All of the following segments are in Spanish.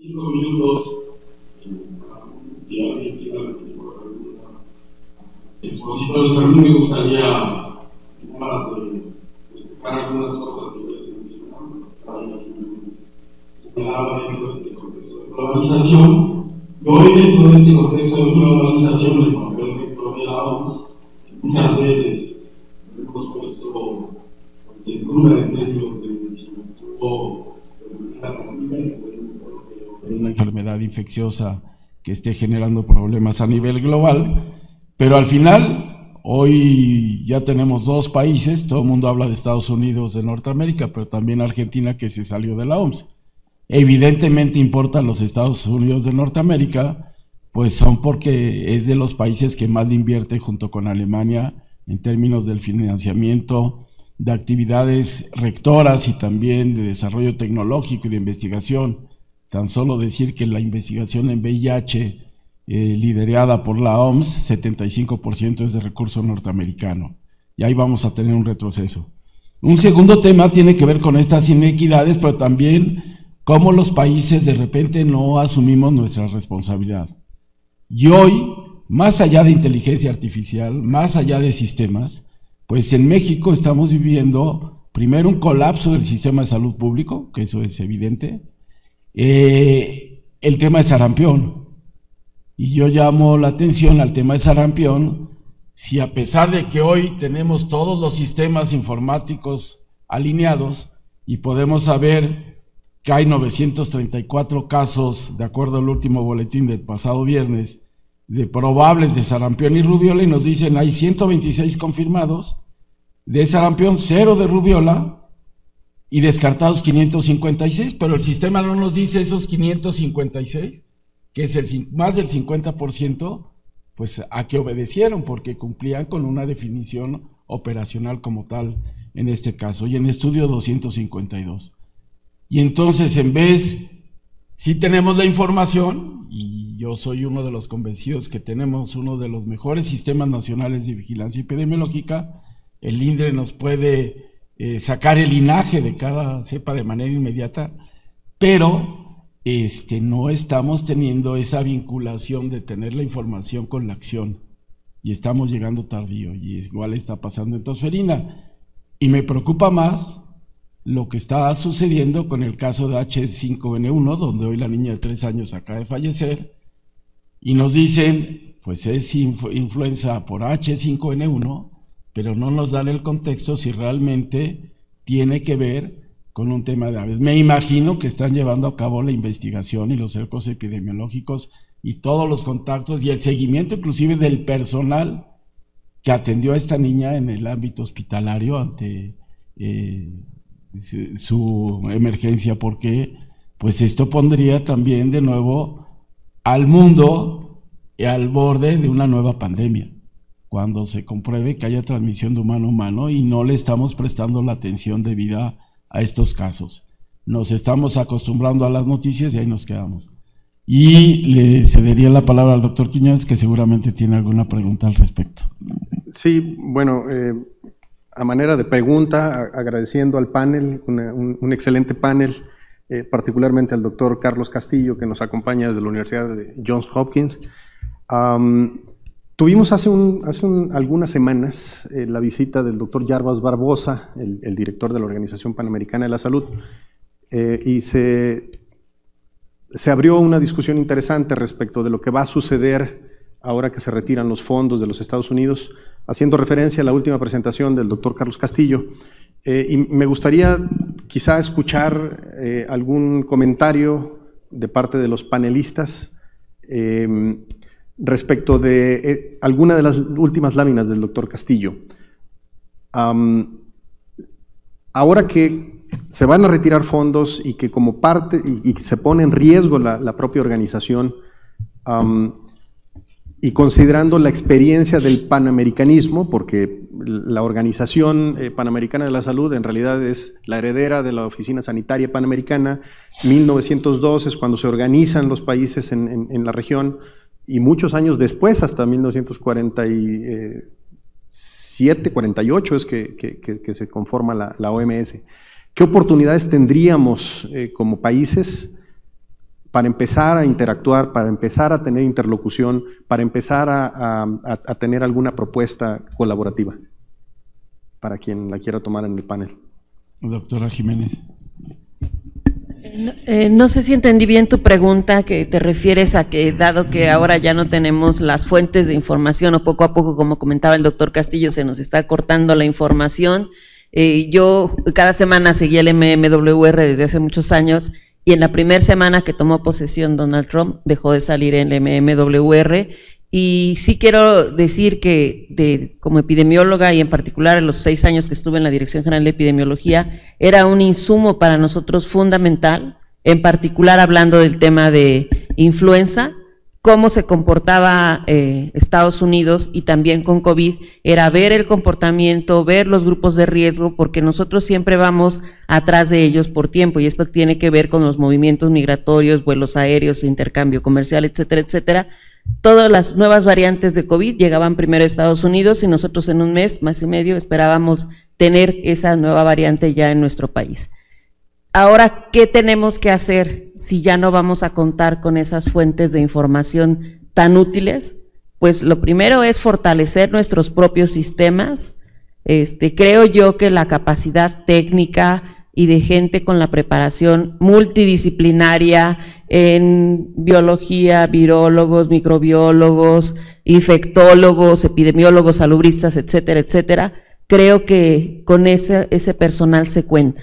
5 minutos, si alguien quiere alguna expositor, a mí me gustaría destacar algunas cosas que se mencionaron dentro de este contexto de globalización. Y hoy, dentro de este contexto de globalización, el papel rector de la OMS, muchas veces hemos puesto en duda en términos de si tuvo una enfermedad infecciosa que esté generando problemas a nivel global, pero al final, hoy ya tenemos dos países, todo el mundo habla de Estados Unidos de Norteamérica, pero también Argentina que se salió de la OMS. Evidentemente importan los Estados Unidos de Norteamérica, pues son porque es de los países que más le invierte junto con Alemania en términos del financiamiento de actividades rectoras y también de desarrollo tecnológico y de investigación. Tan solo decir que la investigación en VIH liderada por la OMS, 75% es de recurso norteamericano. Y ahí vamos a tener un retroceso. Un segundo tema tiene que ver con estas inequidades, pero también cómo los países de repente no asumimos nuestra responsabilidad. Y hoy, más allá de inteligencia artificial, más allá de sistemas, pues en México estamos viviendo primero un colapso del sistema de salud público, que eso es evidente, el tema de sarampión. Y yo llamo la atención al tema de sarampión, si a pesar de que hoy tenemos todos los sistemas informáticos alineados y podemos saber que hay 934 casos, de acuerdo al último boletín del pasado viernes, de probables de sarampión y rubiola, y nos dicen hay 126 confirmados de sarampión, 0 de rubiola, y descartados 556, pero el sistema no nos dice esos 556, que es más del 50%, pues a qué obedecieron, porque cumplían con una definición operacional como tal en este caso, y en estudio 252. Y entonces, en vez, sí tenemos la información, y yo soy uno de los convencidos que tenemos uno de los mejores sistemas nacionales de vigilancia epidemiológica, el INDRE nos puede sacar el linaje de cada cepa de manera inmediata, pero no estamos teniendo esa vinculación de tener la información con la acción, y estamos llegando tardío, y igual está pasando en tosferina, y me preocupa más lo que está sucediendo con el caso de H5N1, donde hoy la niña de 3 años acaba de fallecer, y nos dicen, pues es influenza por H5N1, pero no nos dan el contexto si realmente tiene que ver con un tema de aves. Me imagino que están llevando a cabo la investigación y los cercos epidemiológicos y todos los contactos y el seguimiento inclusive del personal que atendió a esta niña en el ámbito hospitalario ante su emergencia, porque pues esto pondría también de nuevo al mundo al borde de una nueva pandemia, cuando se compruebe que haya transmisión de humano a humano y no le estamos prestando la atención debida a estos casos. Nos estamos acostumbrando a las noticias y ahí nos quedamos. Y le cedería la palabra al doctor Quiñones, que seguramente tiene alguna pregunta al respecto. Sí, bueno, a manera de pregunta, agradeciendo al panel, un excelente panel, particularmente al doctor Carlos Castillo, que nos acompaña desde la Universidad de Johns Hopkins. Tuvimos hace algunas semanas la visita del doctor Jarbas Barbosa, el director de la Organización Panamericana de la Salud, y se abrió una discusión interesante respecto de lo que va a suceder ahora que se retiran los fondos de los Estados Unidos, haciendo referencia a la última presentación del doctor Carlos Castillo. Y me gustaría quizá escuchar algún comentario de parte de los panelistas respecto de alguna de las últimas láminas del doctor Castillo. Ahora que se van a retirar fondos y que como parte, y se pone en riesgo la propia organización, y considerando la experiencia del panamericanismo, porque la Organización Panamericana de la Salud en realidad es la heredera de la Oficina Sanitaria Panamericana, 1902 es cuando se organizan los países en la región, y muchos años después, hasta 1947, 48, es que se conforma la OMS. ¿Qué oportunidades tendríamos como países para empezar a interactuar, para empezar a tener interlocución, para empezar a tener alguna propuesta colaborativa para quien la quiera tomar en el panel. Doctora Jiménez. No sé si entendí bien tu pregunta, que te refieres a que dado que ahora ya no tenemos las fuentes de información o poco a poco, como comentaba el doctor Castillo, se nos está cortando la información. Yo cada semana seguía el MMWR desde hace muchos años y en la primera semana que tomó posesión Donald Trump dejó de salir el MMWR. Y sí quiero decir que como epidemióloga y en particular en los 6 años que estuve en la Dirección General de Epidemiología, era un insumo para nosotros fundamental, en particular hablando del tema de influenza, cómo se comportaba Estados Unidos y también con COVID, era ver el comportamiento, ver los grupos de riesgo, porque nosotros siempre vamos atrás de ellos por tiempo y esto tiene que ver con los movimientos migratorios, vuelos aéreos, intercambio comercial, etcétera, etcétera. Todas las nuevas variantes de COVID llegaban primero a Estados Unidos y nosotros en un mes, mes y medio, esperábamos tener esa nueva variante ya en nuestro país. Ahora, ¿qué tenemos que hacer si ya no vamos a contar con esas fuentes de información tan útiles? Pues lo primero es fortalecer nuestros propios sistemas. Creo yo que la capacidad técnica y de gente con la preparación multidisciplinaria en biología, virólogos, microbiólogos, infectólogos, epidemiólogos, salubristas, etcétera, etcétera, creo que con ese personal se cuenta.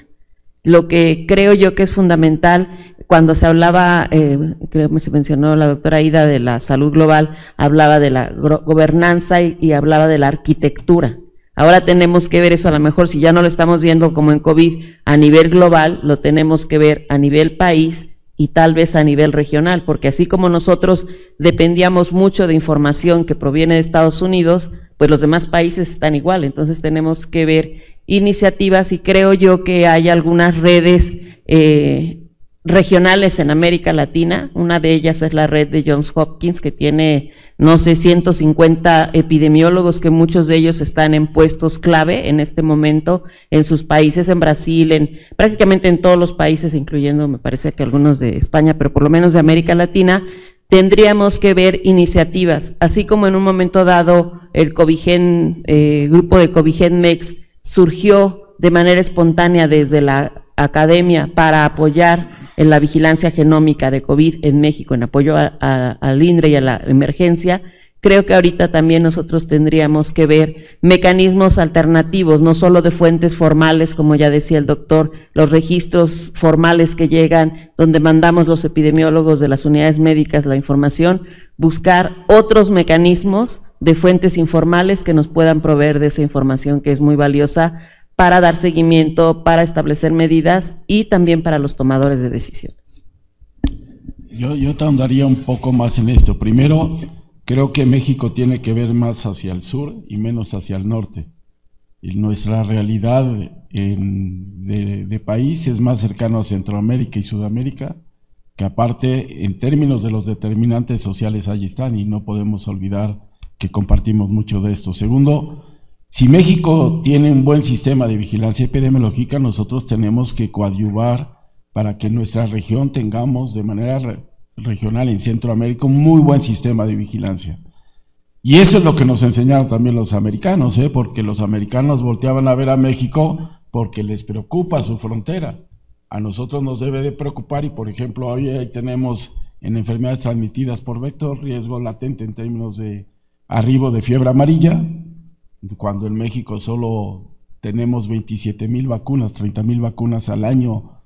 Lo que creo yo que es fundamental, cuando se hablaba, creo que se mencionó la doctora Aida de la salud global, hablaba de la gobernanza y hablaba de la arquitectura. Ahora tenemos que ver eso, a lo mejor si ya no lo estamos viendo como en COVID a nivel global, lo tenemos que ver a nivel país y tal vez a nivel regional, porque así como nosotros dependíamos mucho de información que proviene de Estados Unidos, pues los demás países están igual, entonces tenemos que ver iniciativas y creo yo que hay algunas redes regionales en América Latina, una de ellas es la red de Johns Hopkins que tiene, no sé, 150 epidemiólogos que muchos de ellos están en puestos clave en este momento en sus países, en Brasil, prácticamente en todos los países, incluyendo me parece que algunos de España, pero por lo menos de América Latina. Tendríamos que ver iniciativas, así como en un momento dado el Covigen, grupo de Covigen-MEX surgió de manera espontánea desde la academia para apoyar en la vigilancia genómica de COVID en México, en apoyo al INDRE y a la emergencia. Creo que ahorita también nosotros tendríamos que ver mecanismos alternativos, no solo de fuentes formales, como ya decía el doctor, los registros formales que llegan, donde mandamos los epidemiólogos de las unidades médicas la información, buscar otros mecanismos de fuentes informales que nos puedan proveer de esa información que es muy valiosa para dar seguimiento, para establecer medidas y también para los tomadores de decisiones. Yo te ahondaría un poco más en esto. Primero, creo que México tiene que ver más hacia el sur y menos hacia el norte. Y nuestra realidad de país es más cercano a Centroamérica y Sudamérica, que aparte, en términos de los determinantes sociales, ahí están y no podemos olvidar que compartimos mucho de esto. Segundo, si México tiene un buen sistema de vigilancia epidemiológica, nosotros tenemos que coadyuvar para que en nuestra región tengamos de manera regional en Centroamérica un muy buen sistema de vigilancia. Y eso es lo que nos enseñaron también los americanos, porque los americanos volteaban a ver a México porque les preocupa su frontera. A nosotros nos debe de preocupar y, por ejemplo, hoy tenemos en enfermedades transmitidas por vector riesgo latente en términos de arribo de fiebre amarilla, cuando en México solo tenemos 27,000 vacunas, 30,000 vacunas al año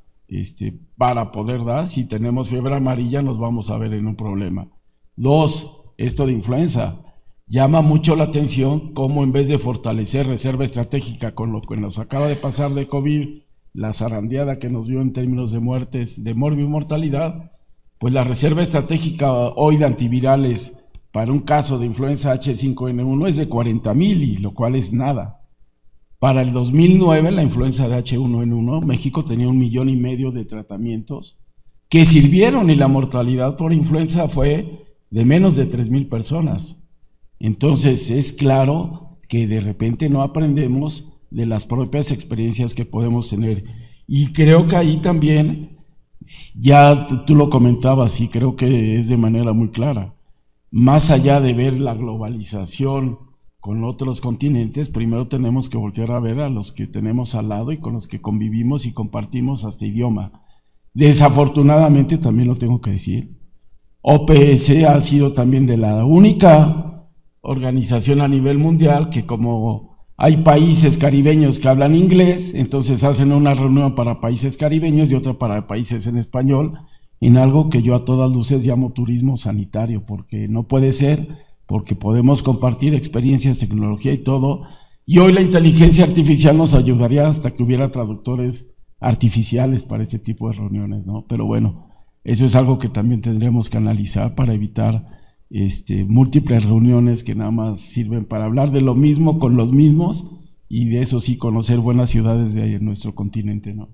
para poder dar. Si tenemos fiebre amarilla nos vamos a ver en un problema. 2, esto de influenza. Llama mucho la atención cómo en vez de fortalecer reserva estratégica con lo que nos acaba de pasar de COVID, la zarandeada que nos dio en términos de muertes, de morbio y mortalidad, pues la reserva estratégica hoy de antivirales para un caso de influenza H5N1 es de 40,000, y lo cual es nada. Para el 2009, la influenza de H1N1, México tenía 1,5 millones de tratamientos que sirvieron y la mortalidad por influenza fue de menos de 3,000 personas. Entonces es claro que de repente no aprendemos de las propias experiencias que podemos tener. Y creo que ahí también Ya tú lo comentabas y creo que es de manera muy clara. Más allá de ver la globalización con otros continentes, primero tenemos que voltear a ver a los que tenemos al lado y con los que convivimos y compartimos hasta idioma. Desafortunadamente, también lo tengo que decir, OPS ha sido también de la única organización a nivel mundial que, como hay países caribeños que hablan inglés, entonces hacen una reunión para países caribeños y otra para países en español, en algo que yo a todas luces llamo turismo sanitario, porque no puede ser, porque podemos compartir experiencias, tecnología y todo, y hoy la inteligencia artificial nos ayudaría hasta que hubiera traductores artificiales para este tipo de reuniones, ¿no? Pero bueno, eso es algo que también tendremos que analizar para evitar múltiples reuniones que nada más sirven para hablar de lo mismo con los mismos, y de eso sí conocer buenas ciudades de ahí en nuestro continente, ¿no?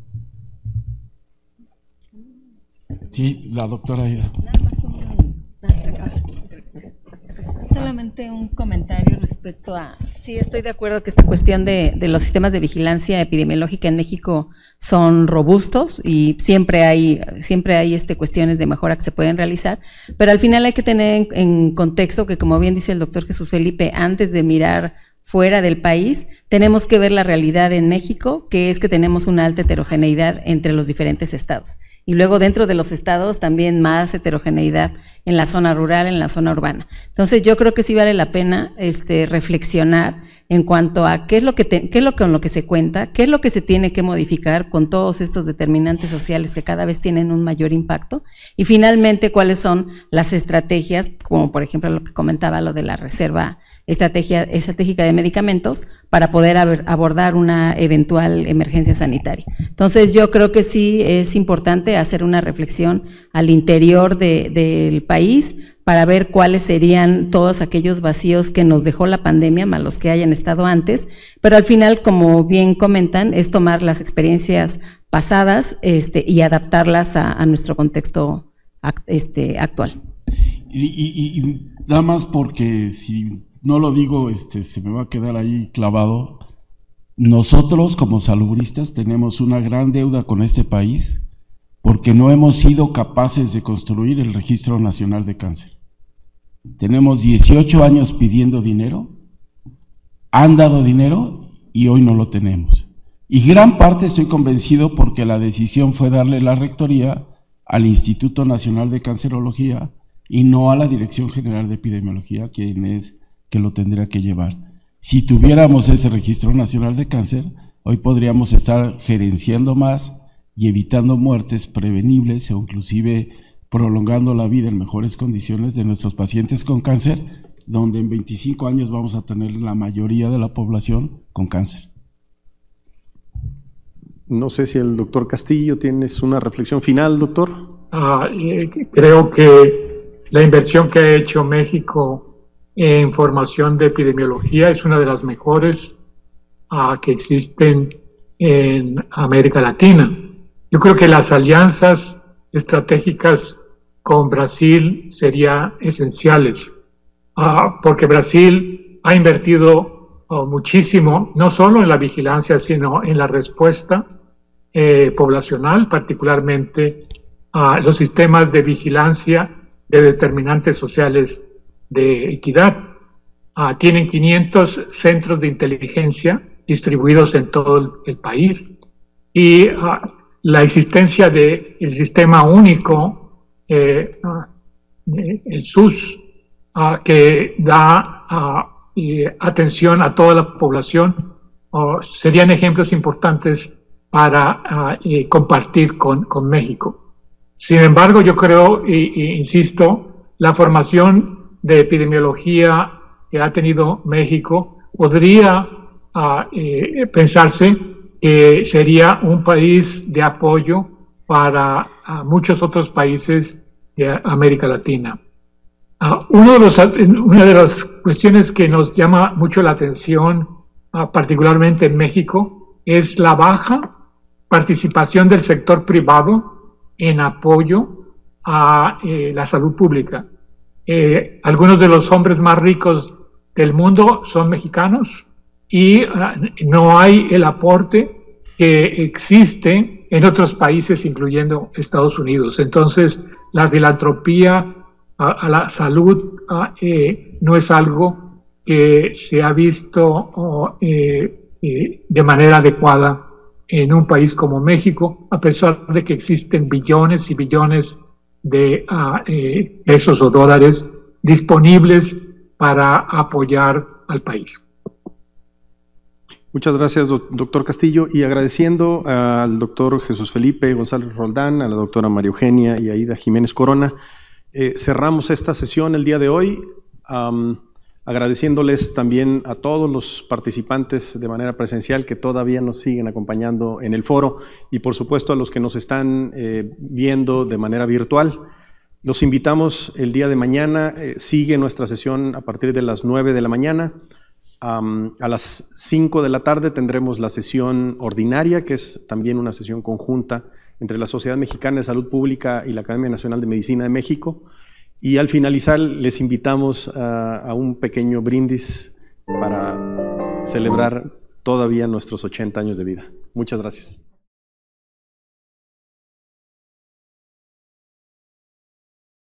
Sí, la doctora Aida. Nada más solamente un comentario respecto a, sí, estoy de acuerdo que esta cuestión de los sistemas de vigilancia epidemiológica en México son robustos y siempre hay cuestiones de mejora que se pueden realizar, pero al final hay que tener en contexto que, como bien dice el doctor Jesús Felipe, antes de mirar fuera del país, tenemos que ver la realidad en México, que es que tenemos una alta heterogeneidad entre los diferentes estados. Y luego dentro de los estados también más heterogeneidad en la zona rural, en la zona urbana. Entonces yo creo que sí vale la pena reflexionar en cuanto a qué es lo con lo que se cuenta, qué es lo que se tiene que modificar con todos estos determinantes sociales que cada vez tienen un mayor impacto, y finalmente cuáles son las estrategias, como por ejemplo lo que comentaba, lo de la reserva estratégica de medicamentos para poder abordar una eventual emergencia sanitaria. Entonces yo creo que sí es importante hacer una reflexión al interior del país para ver cuáles serían todos aquellos vacíos que nos dejó la pandemia, más los que hayan estado antes, pero al final, como bien comentan, es tomar las experiencias pasadas y adaptarlas a nuestro contexto actual. Y nada más porque si no lo digo, se me va a quedar ahí clavado. Nosotros como salubristas tenemos una gran deuda con este país porque no hemos sido capaces de construir el Registro Nacional de Cáncer. Tenemos 18 años pidiendo dinero, han dado dinero y hoy no lo tenemos. Y gran parte estoy convencido porque la decisión fue darle la rectoría al Instituto Nacional de Cancerología y no a la Dirección General de Epidemiología, quien es que lo tendría que llevar. Si tuviéramos ese Registro Nacional de Cáncer, hoy podríamos estar gerenciando más y evitando muertes prevenibles o inclusive prolongando la vida en mejores condiciones de nuestros pacientes con cáncer, donde en 25 años vamos a tener la mayoría de la población con cáncer. No sé si el doctor Castillo tienes una reflexión final, doctor. Creo que la inversión que ha hecho México en formación de epidemiología es una de las mejores que existen en América Latina. Yo creo que las alianzas estratégicas con Brasil serían esenciales, porque Brasil ha invertido muchísimo, no solo en la vigilancia, sino en la respuesta poblacional, particularmente los sistemas de vigilancia de determinantes sociales de equidad. Tienen 500 centros de inteligencia distribuidos en todo el país, y la existencia del sistema único, el SUS, que da atención a toda la población, serían ejemplos importantes para compartir con México. Sin embargo, yo creo, insisto, la formación de epidemiología que ha tenido México podría pensarse que sería un país de apoyo para muchos otros países de América Latina. Una de las cuestiones que nos llama mucho la atención, particularmente en México, es la baja participación del sector privado en apoyo a la salud pública. Algunos de los hombres más ricos del mundo son mexicanos y no hay el aporte que existe en otros países, incluyendo Estados Unidos. Entonces, la filantropía a la salud no es algo que se ha visto de manera adecuada en un país como México, a pesar de que existen billones y billones de pesos o dólares disponibles para apoyar al país. Muchas gracias, doctor Castillo, y agradeciendo al doctor Jesús Felipe González Roldán, a la doctora María Eugenia y a Aida Jiménez Corona. Cerramos esta sesión el día de hoy, agradeciéndoles también a todos los participantes de manera presencial que todavía nos siguen acompañando en el foro y por supuesto a los que nos están viendo de manera virtual. Los invitamos el día de mañana, sigue nuestra sesión a partir de las 9 de la mañana. A las 5 de la tarde tendremos la sesión ordinaria, que es también una sesión conjunta entre la Sociedad Mexicana de Salud Pública y la Academia Nacional de Medicina de México. Y al finalizar les invitamos a un pequeño brindis para celebrar todavía nuestros 80 años de vida. Muchas gracias.